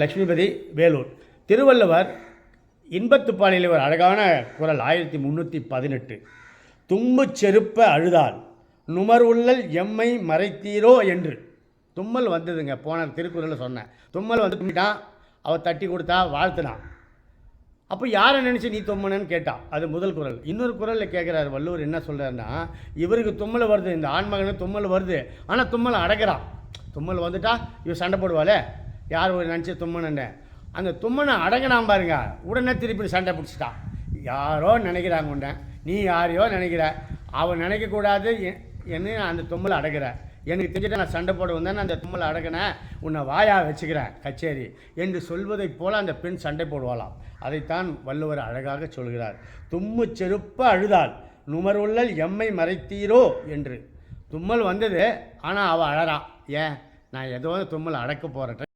லட்சுமிபதி, வேலூர். திருவள்ளுவர் இன்பத்துப்பாலில் ஒரு அழகான குறள் 1318. தும்பு செருப்ப அழுதால் நுமர்வுள்ளல் எம்மை மறைத்தீரோ என்று. தும்மல் வந்ததுங்க, போன திருக்குறளில் சொன்னேன். தும்மல் வந்து தும்பிட்டான், அவள் தட்டி கொடுத்தா, வாழ்த்துனான். அப்போ யாரை நினச்சி நீ தும்மனன்னு கேட்டான். அது முதல் குறள். இன்னொரு குறளில் கேட்குறாரு வள்ளுவர், என்ன சொல்கிறாருன்னா, இவருக்கு தும்மல் வருது, இந்த ஆண்மகனுக்கு தும்மல் வருது, ஆனால் தும்மல் அடக்கிறான். தும்மல் வந்துட்டா இவன் சண்டை போடுவாளே, யார் ஒரு நினச்சி தும்மனன்னு, அந்த தும்மனை அடங்கினான் பாருங்க, உடனே திருப்பி சண்டை பிடிச்சிட்டான். யாரோ நினைக்கிறாங்க உன்னை, நீ யாரையோ நினைக்கிற, அவன் நினைக்கக்கூடாது என்ன அந்த தும்மலை அடக்கிற. எனக்கு தெரிஞ்சுட்டு நான் சண்டை போட வந்தேன், அந்த தும்மலை அடக்கினேன், உன்னை வாயா வச்சுக்கிறேன் கச்சேரி என்று சொல்வதைப் போல அந்த பெண் சண்டை போடுவாளாம். அதைத்தான் வள்ளுவர் அழகாக சொல்கிறார். தும்மு செருப்ப அழுதால் நுமர்வுள்ளல் எம்மை மறைத்தீரோ என்று. தும்மல் வந்தது, ஆனால் அவள் அழறான். ஏன், நான் ஏதோ தும்மல் அடக்க போகிறேன்.